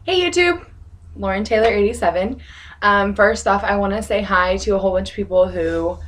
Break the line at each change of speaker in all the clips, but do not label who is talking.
Hey YouTube, Lauren Taylor 87. First off, I want to say hi to a whole bunch of people who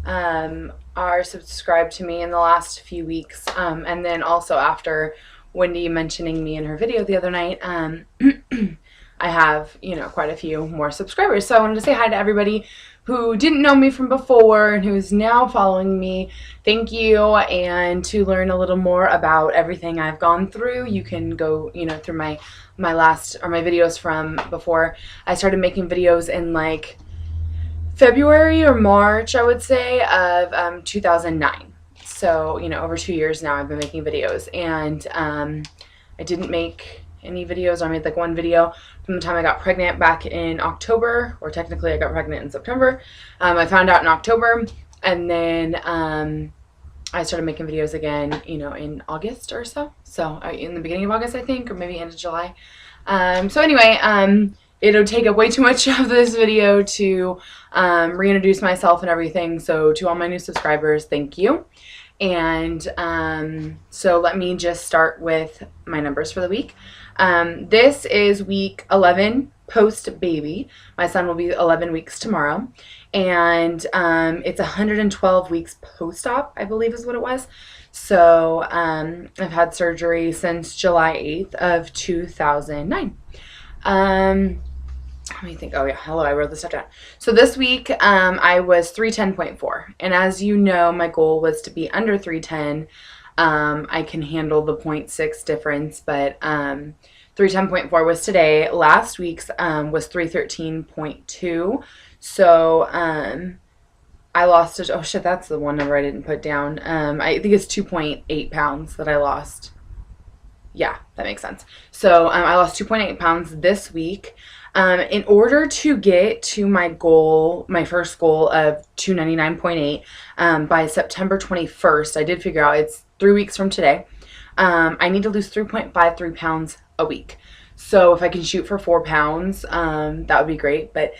are subscribed to me in the last few weeks. And then also after Wendy mentioning me in her video the other night, I have, quite a few more subscribers. So I wanted to say hi to everybody who didn't know me from before and who's now following me. Thank you. And to learn a little more about everything I've gone through, you can go, through my last or my videos from before. I started making videos in like February or March, I would say, of 2009. So, over 2 years now I've been making videos. And I didn't make any videos. I made like one video from the time I got pregnant back in October, or technically I got pregnant in September. I found out in October, and then I started making videos again, in August or so. So in the beginning of August, I think, or maybe end of July. So anyway, it'll take up way too much of this video to reintroduce myself and everything. So to all my new subscribers, thank you. And so let me just start with my numbers for the week. This is week 11 post-baby. My son will be 11 weeks tomorrow. And it's 112 weeks post-op, I believe is what it was. So I've had surgery since July 8th of 2009. Let me think. Oh yeah, hello, I wrote this stuff down. So this week I was 310.4, and as you know, my goal was to be under 310. I can handle the 0.6 difference, but 310.4 was today. Last week's was 313.2. So I lost it. Oh shit, that's the one number I didn't put down. I think it's 2.8 pounds that I lost. Yeah, that makes sense. So I lost 2.8 pounds this week. In order to get to my goal, my first goal of 299.8 by September 21st, I did figure out it's 3 weeks from today. I need to lose 3.53 pounds a week. So if I can shoot for 4 pounds, that would be great. But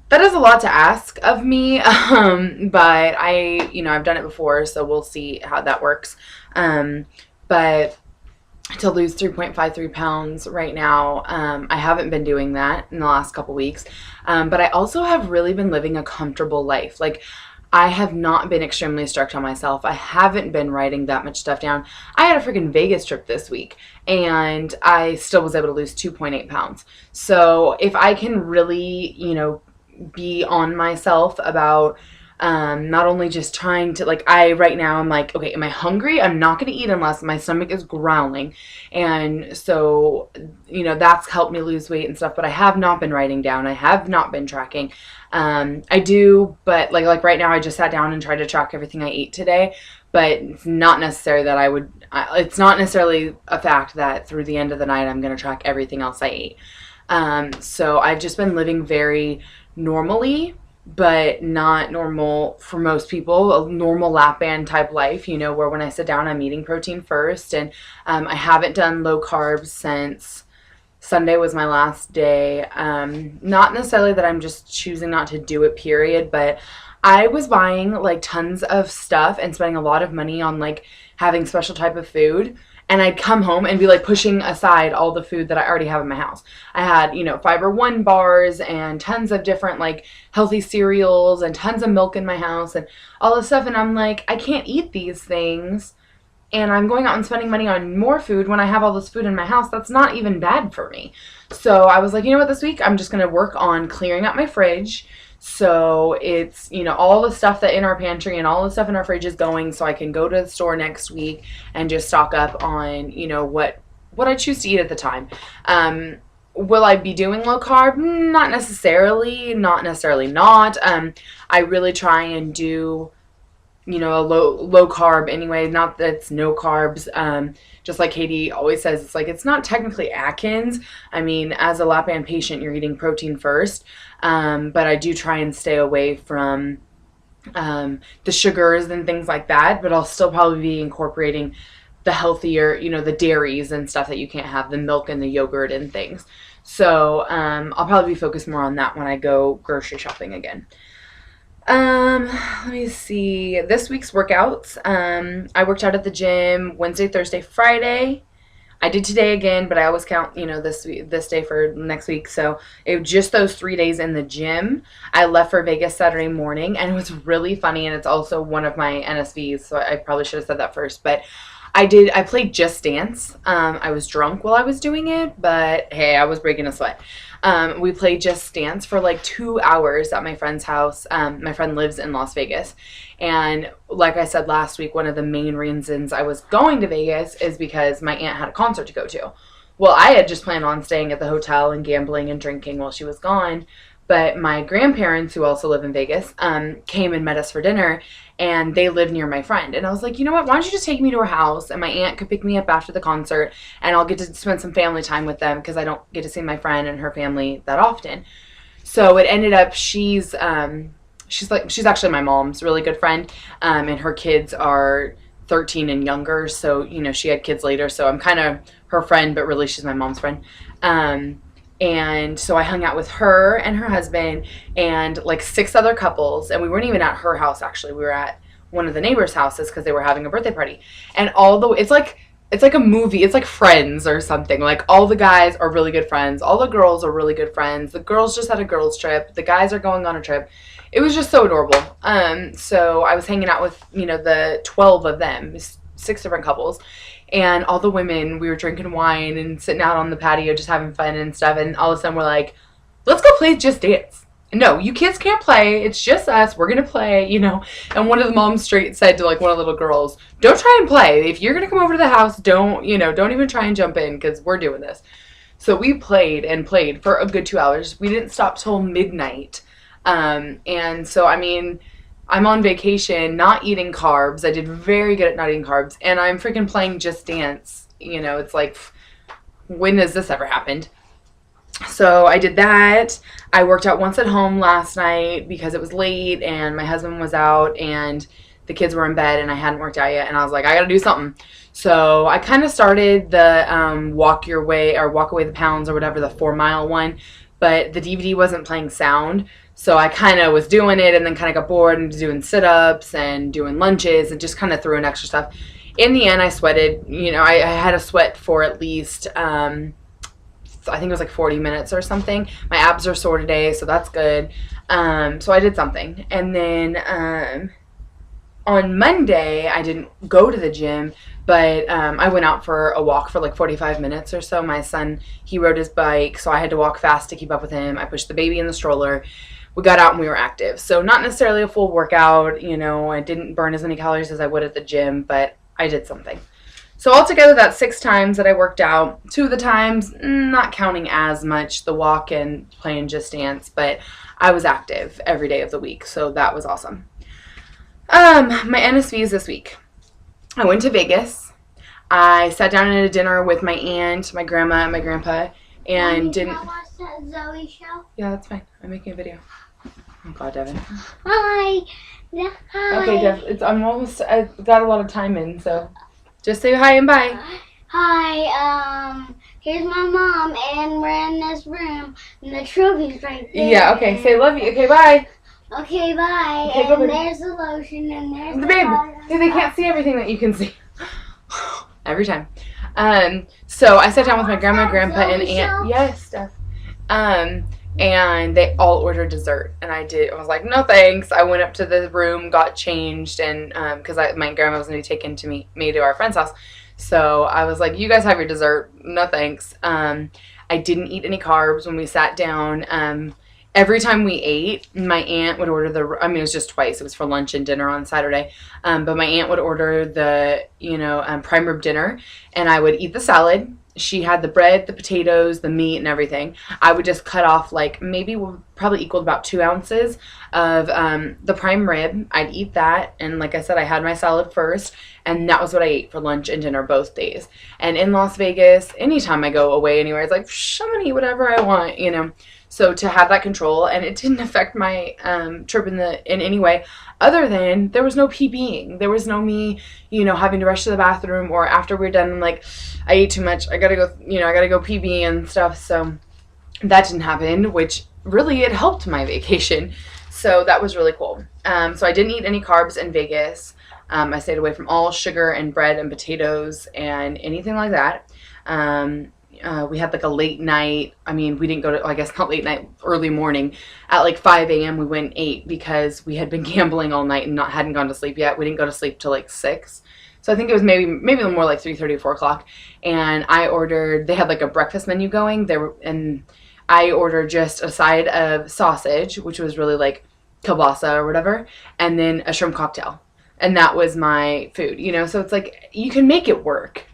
that is a lot to ask of me. But I've done it before, so we'll see how that works. But to lose 3.53 pounds right now, I haven't been doing that in the last couple weeks. But I also have really been living a comfortable life. Like, I have not been extremely strict on myself. I haven't been writing that much stuff down. I had a freaking Vegas trip this week, and I still was able to lose 2.8 pounds. So if I can really, be on myself about not only just trying to, like, right now I'm like, okay, am I hungry? I'm not going to eat unless my stomach is growling. And so, that's helped me lose weight and stuff, but I have not been writing down. I have not been tracking. I do, but like right now I just sat down and tried to track everything I ate today, but it's not necessary that it's not necessarily a fact that through the end of the night I'm going to track everything else I ate. So I've just been living very normally, but not normal for most people, a normal lap band type life, where when I sit down, I'm eating protein first. And I haven't done low carbs since Sunday was my last day. Not necessarily that I'm just choosing not to do it, period, but I was buying like tons of stuff and spending a lot of money on like having special type of food. And I'd come home and be like pushing aside all the food that I already have in my house. I had, Fiber One bars and tons of different like healthy cereals and tons of milk in my house and all this stuff. And I'm like, I can't eat these things. And I'm going out and spending money on more food when I have all this food in my house. That's not even bad for me. So I was like, you know what, this week I'm just going to work on clearing out my fridge. So it's, all the stuff that in our pantry and all the stuff in our fridge is going, so I can go to the store next week and just stock up on, what I choose to eat at the time. Will I be doing low carb? Not necessarily not. I really try and do, a low carb anyway, not that it's no carbs. Just like Katie always says, it's like, it's not technically Atkins. I mean, as a lap band patient, you're eating protein first. But I do try and stay away from the sugars and things like that, but I'll still probably be incorporating the healthier, the dairies and stuff that you can't have, the milk and the yogurt and things. So I'll probably be focused more on that when I go grocery shopping again. Let me see. This week's workouts. I worked out at the gym Wednesday, Thursday, Friday. I did today again, but I always count, this day for next week. So it was just those 3 days in the gym. I left for Vegas Saturday morning, and it was really funny, and it's also one of my NSVs, so I probably should have said that first. But I played Just Dance. I was drunk while I was doing it, but hey, I was breaking a sweat. We played Just Dance for like 2 hours at my friend's house. My friend lives in Las Vegas. And like I said last week, one of the main reasons I was going to Vegas is because my aunt had a concert to go to. Well, I had just planned on staying at the hotel and gambling and drinking while she was gone. But my grandparents, who also live in Vegas, came and met us for dinner, and they live near my friend. And I was like, you know what, why don't you just take me to her house, and my aunt could pick me up after the concert, and I'll get to spend some family time with them, because I don't get to see my friend and her family that often. So it ended up, she's actually my mom's really good friend, and her kids are 13 and younger, so, she had kids later, so I'm kind of her friend, but really she's my mom's friend. And so I hung out with her and her husband and like 6 other couples. And we weren't even at her house, actually. We were at one of the neighbors' houses because they were having a birthday party. And it's like a movie. It's like Friends or something. Like, all the guys are really good friends. All the girls are really good friends. The girls just had a girls' trip. The guys are going on a trip. It was just so adorable. So I was hanging out with, the 12 of them, 6 different couples. And all the women, we were drinking wine and sitting out on the patio just having fun and stuff. And all of a sudden we're like, let's go play Just Dance. No, you kids can't play. It's just us. We're going to play, And one of the moms straight said to like one of the little girls, don't try and play. If you're going to come over to the house, don't even try and jump in, because we're doing this. So we played and played for a good 2 hours. We didn't stop till midnight. And so, I'm on vacation, not eating carbs. I did very good at not eating carbs. And I'm freaking playing Just Dance. It's like, when has this ever happened? So I did that. I worked out once at home last night because it was late and my husband was out and the kids were in bed and I hadn't worked out yet. And I was like, I got to do something. So I kind of started the walk away the pounds or whatever, the 4-mile one. But the DVD wasn't playing sound. So I kind of was doing it and then kind of got bored and doing sit-ups and doing lunges and just kind of threw in extra stuff. In the end, I sweated. I had a sweat for at least, I think it was like 40 minutes or something. My abs are sore today, so that's good. So I did something. And then on Monday, I didn't go to the gym, but I went out for a walk for like 45 minutes or so. My son, he rode his bike, so I had to walk fast to keep up with him. I pushed the baby in the stroller. We got out and we were active. So not necessarily a full workout, I didn't burn as many calories as I would at the gym, but I did something. So altogether, that's 6 times that I worked out. 2 of the times, not counting as much, the walk and playing Just Dance, but I was active every day of the week, so that was awesome. My NSVs this week. I went to Vegas. I sat down at a dinner with my aunt, my grandma, and my grandpa, and didn't.
Can I watch that Zoe show?
Yeah, that's fine. I'm making a video. Oh God, Devin.
Hi. Hi.
Okay, Dev. I got a lot of time in, so just say hi and bye.
Hi. Here's my mom, and we're in this room, and the trophy's right there.
Yeah. Okay. Say love you. Okay. Bye.
Okay. Bye.
Okay, go,
and
baby.
there's the lotion, and there's the
Babe,
powder.
they can't see everything that you can see. Every time. So I sat down with my grandma, grandpa, and aunt. Yes, Steph. And they all ordered dessert, and I was like, no thanks. I went up to the room, got changed, and because my grandma was going to be taken to me to our friend's house, so I was like, you guys have your dessert, no thanks. I didn't eat any carbs when we sat down. Every time we ate, my aunt would order it was just twice. It was for lunch and dinner on Saturday. But my aunt would order the, prime rib dinner, and I would eat the salad. She had the bread, the potatoes, the meat, and everything. I would just cut off probably equaled about 2 ounces of the prime rib. I'd eat that, and like I said, I had my salad first, and that was what I ate for lunch and dinner both days. And in Las Vegas, anytime I go away anywhere, it's like, I'm gonna eat whatever I want, So to have that control, and it didn't affect my trip in any way, other than there was no PBing. There was no me, having to rush to the bathroom, or after we're done, I'm like, I ate too much. I gotta go PB and stuff. So that didn't happen, which really, it helped my vacation. So that was really cool. So I didn't eat any carbs in Vegas. I stayed away from all sugar and bread and potatoes and anything like that. We had like a late night. I mean, we didn't go to, I guess not late night, early morning. At like 5 a.m. we went and ate because we had been gambling all night and hadn't gone to sleep yet. We didn't go to sleep till like 6. So I think it was maybe more like 3:30 or 4 o'clock. And I ordered, they had like a breakfast menu going there, and I ordered just a side of sausage, which was really like kielbasa or whatever, and then a shrimp cocktail. And that was my food, you know? So it's like, you can make it work.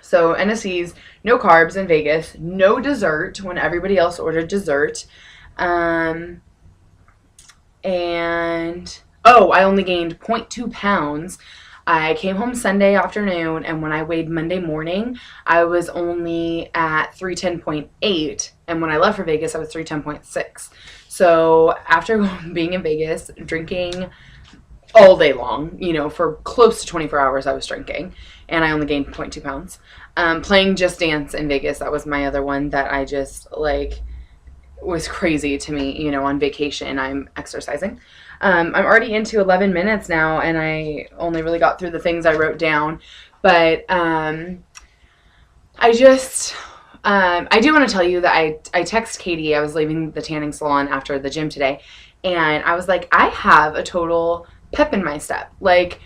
So NSC's, no carbs in Vegas, no dessert when everybody else ordered dessert. And, oh, I only gained 0.2 pounds. I came home Sunday afternoon, and when I weighed Monday morning, I was only at 310.8, and when I left for Vegas, I was 310.6. So after being in Vegas, drinking all day long, you know, for close to 24 hours I was drinking, and I only gained 0.2 pounds. Playing Just Dance in Vegas, that was my other one that I just, like, was crazy to me, you know, on vacation. I'm exercising. I'm already into 11 minutes now, and I only really got through the things I wrote down. But I do want to tell you that I text Katie. I was leaving the tanning salon after the gym today, and I was like, I have a total pep in my step. Like,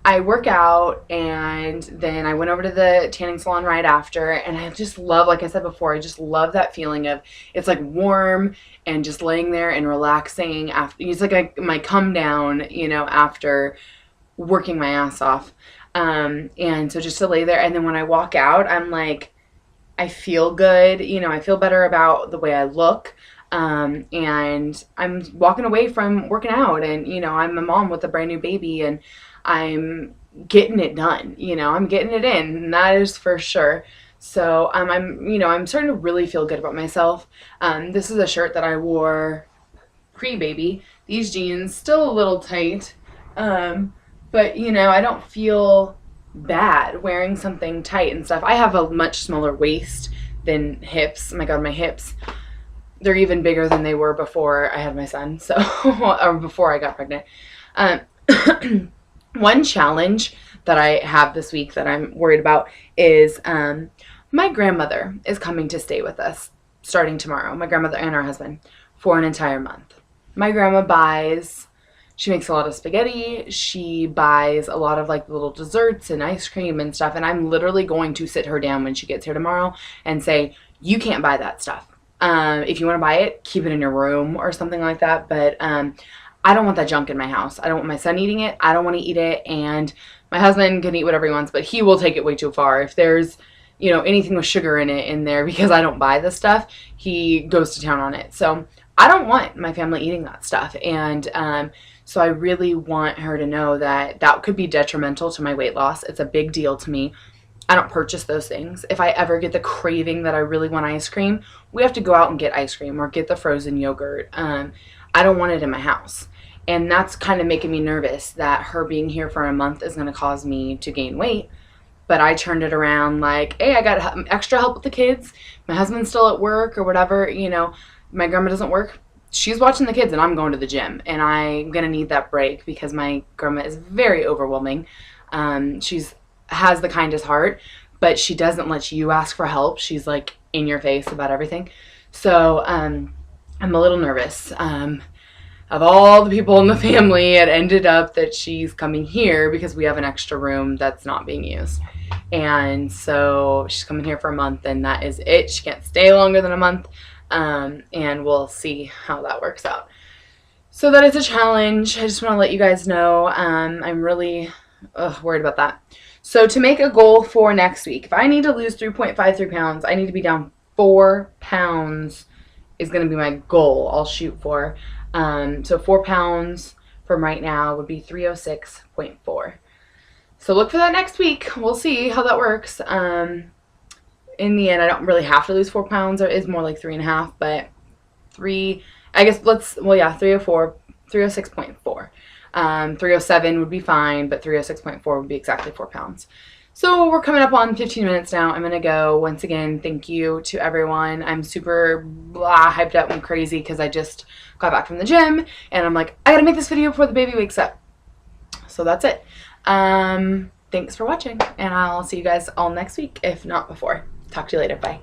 I work out, and then I went over to the tanning salon right after, and I just love, like I said before, I just love that feeling of, it's like warm and just laying there and relaxing after. It's like my come down, you know, after working my ass off. And so just to lay there, and then when I walk out, I'm like, I feel good, you know, I feel better about the way I look. And I'm walking away from working out, and, you know, I'm a mom with a brand new baby, and I'm getting it done, you know, I'm getting it in, and that is for sure. So, I'm starting to really feel good about myself. This is a shirt that I wore pre-baby. These jeans, still a little tight, but, you know, I don't feel bad wearing something tight and stuff. I have a much smaller waist than hips. Oh my God, my hips, they're even bigger than they were before I had my son, so, or before I got pregnant. One challenge that I have this week that I'm worried about is my grandmother is coming to stay with us starting tomorrow. My grandmother and her husband for an entire month. My grandma she makes a lot of spaghetti. She buys a lot of like little desserts and ice cream and stuff. And I'm literally going to sit her down when she gets here tomorrow and say, you can't buy that stuff. If you want to buy it, keep it in your room or something like that. But I don't want that junk in my house. I don't want my son eating it. I don't want to eat it. And my husband can eat whatever he wants, but he will take it way too far. If there's, you know, anything with sugar in it in there, because I don't buy this stuff, he goes to town on it. So I don't want my family eating that stuff. And so I really want her to know that that could be detrimental to my weight loss. It's a big deal to me. I don't purchase those things. If I ever get the craving that I really want ice cream, we have to go out and get ice cream or get the frozen yogurt. I don't want it in my house. And that's kind of making me nervous that her being here for a month is going to cause me to gain weight. But I turned it around like, hey, I got extra help with the kids. My husband's still at work or whatever. You know, my grandma doesn't work. She's watching the kids, and I'm going to the gym. And I'm going to need that break because my grandma is very overwhelming. She's has the kindest heart, but she doesn't let you ask for help. She's like in your face about everything. So I'm a little nervous. Of all the people in the family, it ended up that she's coming here because we have an extra room that's not being used. And so she's coming here for a month, and that is it. She can't stay longer than a month. And we'll see how that works out. So that is a challenge. I just want to let you guys know. I'm really worried about that. So to make a goal for next week, if I need to lose 3.53 pounds, I need to be down 4 pounds is going to be my goal I'll shoot for. So 4 pounds from right now would be 306.4. So look for that next week. We'll see how that works. In the end, I don't really have to lose 4 pounds. It is more like 3.5, but 304, 306.4. 307 would be fine, but 306.4 would be exactly 4 pounds. So we're coming up on 15 minutes now. I'm going to go. Once again, thank you to everyone. I'm super hyped up and crazy because I just got back from the gym, and I'm like, I got to make this video before the baby wakes up. So that's it. Thank thanks for watching, and I'll see you guys all next week, if not before. Talk to you later. Bye.